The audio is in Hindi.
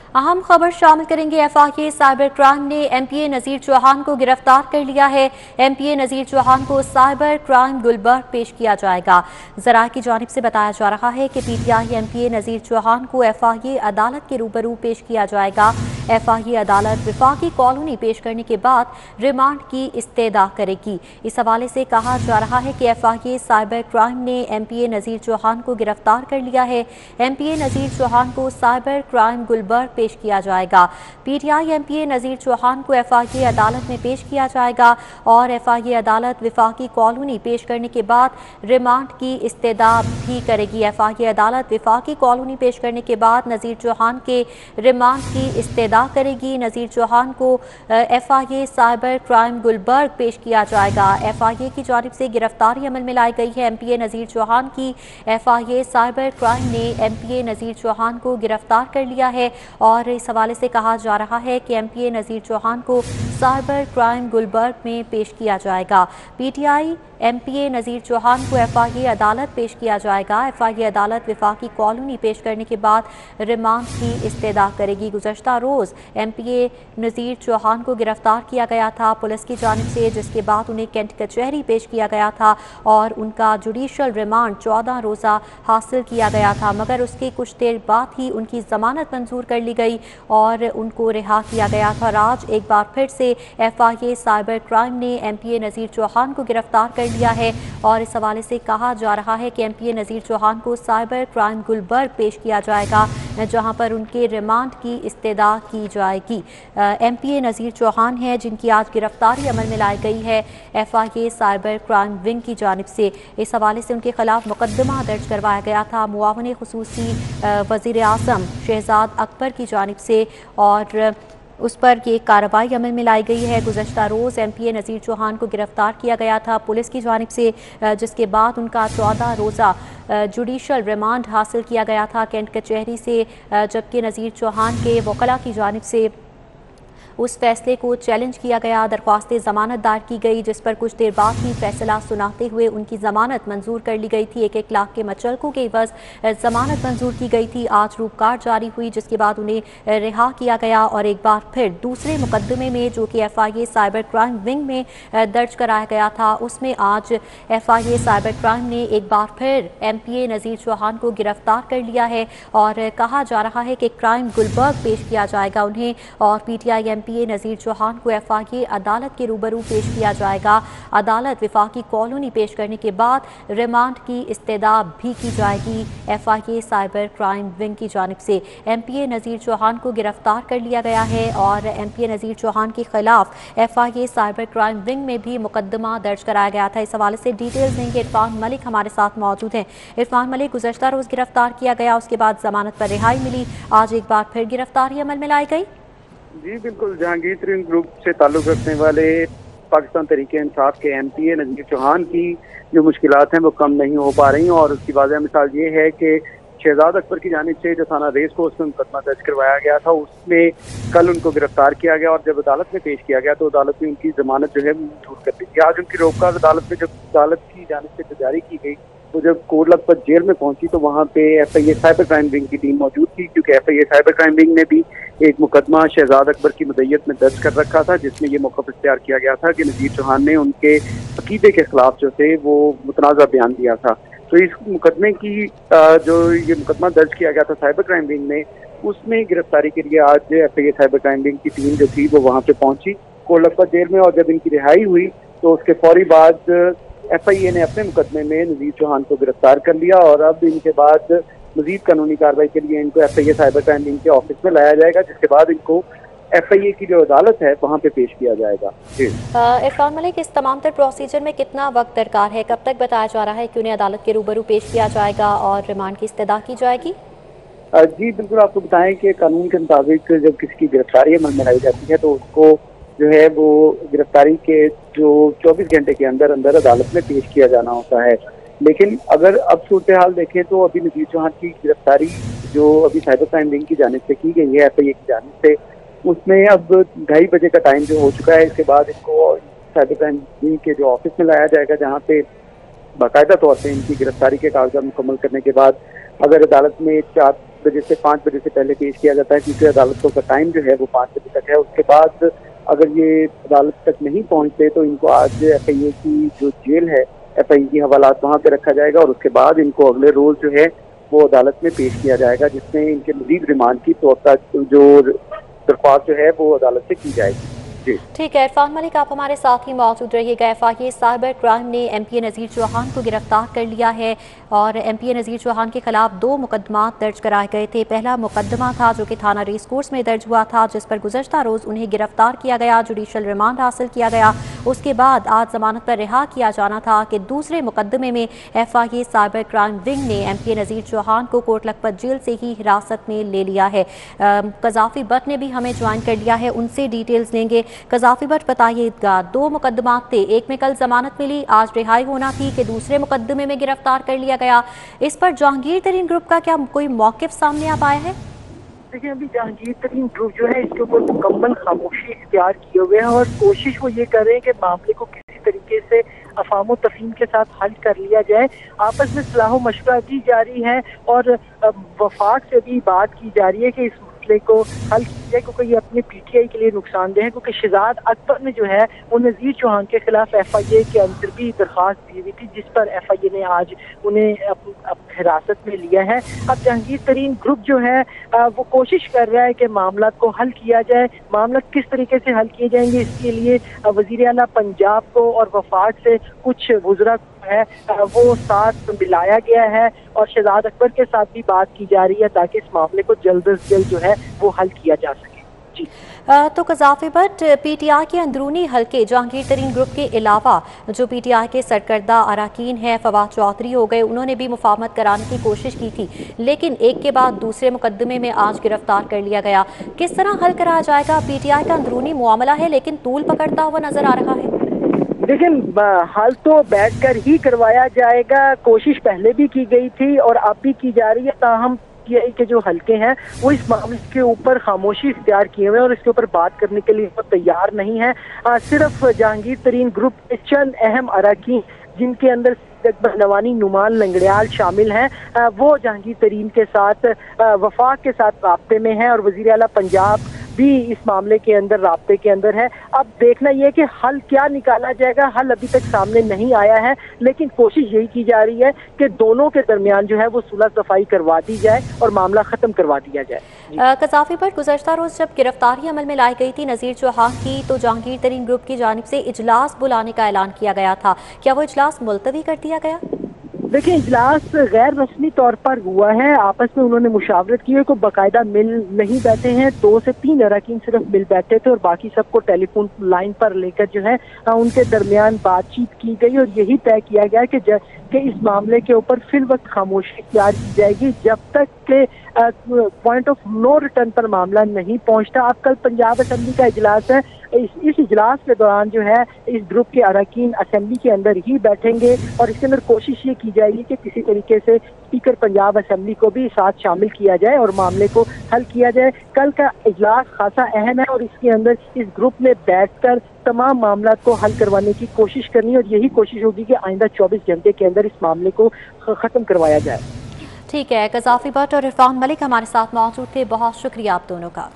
अहम खबर शामिल करेंगे। एफआईए साइबर क्राइम ने एमपीए नज़ीर चौहान को गिरफ्तार कर लिया है। एमपीए नज़ीर चौहान को साइबर क्राइम गुलबर्ग पेश किया जाएगा। ज़राए की जानिब से बताया जा रहा है कि पीटीआई एमपीए नज़ीर चौहान को एफआईए अदालत के रूबरू पेश किया जाएगा। एफआईए अदालत विफाकी कॉलोनी पेश करने के बाद रिमांड की इस्तेदा करेगी। इस हवाले से कहा जा रहा है कि एफआईए साइबर क्राइम ने एमपीए नज़ीर चौहान को गिरफ्तार कर लिया है। एमपीए नज़ीर चौहान को साइबर क्राइम गुलबर्ग पेश किया जाएगा। पीटीआई एमपीए नज़ीर चौहान को एफआईए अदालत में पेश किया जाएगा और एफआईए अदालत विफाकी कॉलोनी पेश करने के बाद रिमांड की इस्तेदा भी करेगी। एफआईए अदालत विफाकी कॉलोनी पेश करने के बाद नज़ीर चौहान के रिमांड की इस्तेदा करेगी। नज़ीर चौहान को एफआईए साइबर क्राइम गुलबर्ग पेश किया जाएगा। एफआईए की जानिब से गिरफ्तारी अमल में लाई गई है। एमपीए नज़ीर चौहान की एफआईए साइबर क्राइम ने एमपीए नज़ीर चौहान को गिरफ्तार कर लिया है और इस हवाले से कहा जा रहा है कि एमपीए नज़ीर चौहान को साइबर क्राइम गुलबर्ग में पेश किया जाएगा। पीटीआई एमपीए नज़ीर चौहान को एफआईए अदालत पेश किया जाएगा। एफआईए अदालत विफाकी कॉलोनी पेश करने के बाद रिमांड की इस्तेदा करेगी। गुज़श्ता रोज़ एमपीए नज़ीर चौहान को गिरफ्तार किया गया था पुलिस की जानिब से, जिसके बाद उन्हें कैंट कचहरी पेश किया गया था और उनका जुडिशल रिमांड 14 रोज़ा हासिल किया गया था, मगर उसके कुछ देर बाद ही उनकी ज़मानत मंजूर कर ली गई और उनको रिहा किया गया था। आज एक बार फिर से एफआईए साइबर क्राइम ने एमपीए नज़ीर चौहान को गिरफ्तार कर लिया है और इस हवाले से कहा जा रहा है कि एमपीए नज़ीर चौहान को साइबर क्राइम गुलबर्ग पेश किया जाएगा, जहां पर उनके रिमांड की इस्तेदा की जाएगी। एमपीए नज़ीर चौहान है जिनकी आज गिरफ्तारी अमल में लाई गई है एफआईए साइबर क्राइम विंग की जानिब से। इस हवाले से उनके खिलाफ मुकदमा दर्ज करवाया गया था मुआवन खुसूसी वज़ीर आज़म शहजाद अकबर की जानिब से और उस पर ये कार्रवाई अमल में लाई गई है। गुज़श्ता रोज़ एमपीए नज़ीर चौहान को गिरफ्तार किया गया था पुलिस की जानिब से, जिसके बाद उनका 14 रोज़ा जुडिशल रिमांड हासिल किया गया था कैंट कचहरी से, जबकि नज़ीर चौहान के वकला की जानिब से उस फैसले को चैलेंज किया गया। दरख्वास्त ज़मानत दायर की गई, जिस पर कुछ देर बाद ही फैसला सुनाते हुए उनकी ज़मानत मंजूर कर ली गई थी। 1-1 लाख के मचलकों के एवज़ ज़मानत मंजूर की गई थी। आज रूपकार जारी हुई, जिसके बाद उन्हें रिहा किया गया और एक बार फिर दूसरे मुकदमे में जो कि एफआईए साइबर क्राइम विंग में दर्ज कराया गया था, उसमें आज एफआईए साइबर क्राइम ने एक बार फिर एमपीए नज़ीर चौहान को गिरफ्तार कर लिया है और कहा जा रहा है कि क्राइम गुलबर्ग पेश किया जाएगा उन्हें और पीटीआई एमपीए नज़ीर चौहान को एफआईए अदालत के रूबरू पेश किया जाएगा। अदालत विफाकी कॉलोनी पेश करने के बाद रिमांड की इस्तेदा भी की जाएगी एफआईए साइबर क्राइम विंग की जानिब से। एमपीए नज़ीर चौहान को गिरफ्तार कर लिया गया है और एमपीए नज़ीर चौहान के खिलाफ एफआईए साइबर क्राइम विंग में भी मुकदमा दर्ज कराया गया था। इस हवाले से डिटेल्स देंगे इरफान मलिक हमारे साथ मौजूद हैं। इरफान मलिक, गुज़श्ता रोज़ गिरफ्तार किया गया, उसके बाद जमानत पर रिहाई मिली, आज एक बार फिर गिरफ्तारी अमल में लाई गई। जी बिल्कुल, जहांगीर तरीन ग्रुप से ताल्लुक रखने वाले पाकिस्तान तहरीक इंसाफ के एमपीए नज़ीर चौहान की जो मुश्किलात हैं वो कम नहीं हो पा रही और उसकी वाज़ह मिसाल ये है कि शहजाद अकबर की जानिब से जो थाना रेस को उसमें मुकदमा दर्ज करवाया गया था, उसमें कल उनको गिरफ्तार किया गया और जब अदालत में पेश किया गया तो अदालत ने उनकी जमानत जो है मंजूर कर दी थी। आज उनकी रोककर अदालत में जब अदालत की जानिब से जारी की गई तो जब कोट लखपत जेल में पहुंची तो वहां पे एफआईए साइबर क्राइम विंग की टीम मौजूद थी, क्योंकि एफआईए साइबर क्राइम विंग ने भी एक मुकदमा शहजाद अकबर की मदय्यत में दर्ज कर रखा था, जिसमें ये मौक़िफ़ इख्तियार किया गया था कि नज़ीर चौहान ने उनके अकीदे के खिलाफ जो थे वो मुतनाज़ा बयान दिया था। तो इस मुकदमे की जो ये मुकदमा दर्ज किया गया था साइबर क्राइम विंग में, उसमें गिरफ्तारी के लिए आज एफआईए साइबर क्राइम विंग की टीम जो थी वो वहाँ पे पहुंची कोट लखपत जेल में और जब इनकी रिहाई हुई तो उसके फौरी बाद एफआईए ने अपने मुकदमे में नज़ीर चौहान को गिरफ्तार कर लिया और अब इनके बाद मजीद कानूनी कार्रवाई के लिए इनको एफआईए साइबर क्राइम विंग के ऑफिस में लाया जाएगा, जिसके बाद इनको एफआईए की जो अदालत है वहाँ पे पेश किया जाएगा। इरफान मलिक, इस तमाम तर प्रोसीजर में कितना वक्त दरकार है? कब तक बताया जा रहा है कि उन्हें अदालत के रूबरू पेश किया जाएगा और रिमांड की इस्तदा की जाएगी? जी बिल्कुल, आपको बताएं कि कानून के मुताबिक जब किसी की गिरफ्तारी अमल में लाई जाती है तो उसको जो है वो गिरफ्तारी के जो 24 घंटे के अंदर अंदर अदालत में पेश किया जाना होता है। लेकिन अगर अब सूरत हाल देखें तो अभी नज़ीर चौहान की गिरफ्तारी जो अभी साइबर क्राइम विंग की जानिब से की गई है एफआईए की जानिब से, उसमें अब 2:30 बजे का टाइम जो हो चुका है। इसके बाद इनको साइबर क्राइम विंग के जो ऑफिस में लाया जाएगा, जहाँ पे बाकायदा तौर पर इनकी गिरफ्तारी के कागजात मुकम्मल करने के बाद अगर अदालत में बजे से 5 बजे से पहले पेश किया जाता है, क्योंकि अदालतों का टाइम जो है वो 5 बजे तक है। उसके बाद अगर ये अदालत तक नहीं पहुंचते तो इनको आज FIA की जो जेल है, FIA की हवालात वहाँ पे रखा जाएगा और उसके बाद इनको अगले रोज जो है वो अदालत में पेश किया जाएगा, जिसमें इनके मजीद रिमांड की जो दरख्वास्त जो है वो अदालत से की जाएगी। ठीक है, इरफान मलिक आप हमारे साथ ही मौजूद रहिएगा। FIA साइबर क्राइम ने MPA नज़ीर चौहान को गिरफ्तार कर लिया है और MPA नज़ीर चौहान के खिलाफ 2 मुकदमात दर्ज कराए गए थे। पहला मुकदमा था जो कि थाना रेस कोर्स में दर्ज हुआ था, जिस पर गुज़श्ता रोज़ उन्हें गिरफ्तार किया गया, जुडिशल रिमांड हासिल किया गया। उसके बाद आज जमानत पर रिहा किया जाना था कि दूसरे मुकदमे में FIA साइबर क्राइम विंग ने MPA नज़ीर चौहान को कोट लखपत जेल से ही हिरासत में ले लिया है। कज़ाफ़ी भट्ट ने भी हमें ज्वाइन कर लिया है, उनसे डिटेल्स लेंगे। कज़ाफ़ी भट्ट बताइएगा, 2 मुकदमात थे, एक में कल जमानत मिली, आज रिहाई होना थी कि दूसरे मुकदमे में गिरफ्तार कर लिया गया। इस पर जहांगीर तरीन ग्रुप का क्या कोई मौक़िफ़ सामने आ पाया है? देखिए, अभी जहांगीर तरीन ग्रुप जो है इसके ऊपर मुकम्मल खामोशी इख्तियार किए हुए हैं और कोशिश वो ये कर रहे हैं कि मामले को किसी तरीके से अफाम तफहीम के साथ हल कर लिया जाए। आपस में सलाह मशवरा की जा रही है और वफाक से भी बात की जा रही है कि इस मसले को हल किया जाए, क्योंकि ये अपने PTI के लिए नुकसानदेह है। क्योंकि शहजाद अकबर ने जो है वो नज़ीर चौहान के खिलाफ FIA के अंदर भी दरख्वास्त दी हुई थी, जिस पर FIA ने आज उन्हें हिरासत में लिया है। अब जहांगीर तरीन ग्रुप जो है वो कोशिश कर रहा है कि मामला को हल किया जाए। मामला किस तरीके से हल किए जाएंगे, इसके लिए वज़ीर आला पंजाब को और वफाक से कुछ वज़रा है वो साथ मिलाया गया है और शहजाद अकबर के साथ भी बात की जा रही है ताकि इस मामले को जल्द से जल्द जो है वो हल किया जा सके। जी तो कज़ाफ़ी भट्ट, PTI के अंदरूनी हल्के जहांगीर तरीन ग्रुप के अलावा जो PTI के सरकर्दा अरकान हैं, फवाद चौधरी हो गए, उन्होंने भी मुफाहमत कराने की कोशिश की थी, लेकिन एक के बाद दूसरे मुकदमे में आज गिरफ्तार कर लिया गया। किस तरह हल कराया जाएगा? PTI का अंदरूनी मामला है लेकिन तूल पकड़ता हुआ नजर आ रहा है। लेकिन हल तो बैठकर ही करवाया जाएगा। कोशिश पहले भी की गई थी और अब भी की जा रही है, ताहम PTI के जो हल्के हैं वो इस मामले के ऊपर खामोशी इख्तियार किए हुए हैं और इसके ऊपर बात करने के लिए वो तैयार नहीं है। सिर्फ जहांगीर तरीन ग्रुप के चंद अहम अरकान जिनके अंदर नवानी, नुमान, लंगड़ियाल शामिल हैं, वो जहांगीर तरीन के साथ वफाक के साथ राब्ते में है और वज़ीर आला पंजाब भी इस मामले के अंदर राब्ते के अंदर है। अब देखना यह कि हल क्या निकाला जाएगा। हल अभी तक सामने नहीं आया है, लेकिन कोशिश यही की जा रही है कि दोनों के दरमियान जो है वो सुलह सफाई करवा दी जाए और मामला खत्म करवा दिया जाए। कज़ाफ़ी पर गुज़श्ता रोज़ जब गिरफ्तारी अमल में लाई गई थी नज़ीर चौहान की, तो जहांगीर तरीन ग्रुप की जानिब से इजलास बुलाने का ऐलान किया गया था, क्या वो इजलास मुलतवी कर दिया गया? देखिए, इजलास गैर रस्मी तौर पर हुआ है। आपस में उन्होंने मुशावरत की है, को बाकायदा मिल नहीं बैठे हैं। 2 से 3 अरकान सिर्फ मिल बैठे थे और बाकी सबको टेलीफोन लाइन पर लेकर जो है उनके दरमियान बातचीत की गई और यही तय किया गया कि इस मामले के ऊपर फिल वक्त खामोशी इख्तियार की जाएगी जब तक के पॉइंट ऑफ नो रिटर्न पर मामला नहीं पहुंचता। अब कल पंजाब असेंबली का इजलास है। इस इजलास के दौरान जो है इस ग्रुप के अरकान असेंबली के अंदर ही बैठेंगे और इसके अंदर कोशिश ये की जाएगी कि किसी तरीके से स्पीकर पंजाब असेंबली को भी साथ शामिल किया जाए और मामले को हल किया जाए। कल का इजलास खासा अहम है और इसके अंदर इस ग्रुप ने बैठकर तमाम मामला को हल करवाने की कोशिश करनी है और यही कोशिश होगी कि आइंदा 24 घंटे के अंदर इस मामले को खत्म करवाया जाए। ठीक है, कज़ाफ़ी भट्ट और इरफान मलिक हमारे साथ मौजूद थे, बहुत शुक्रिया आप दोनों का।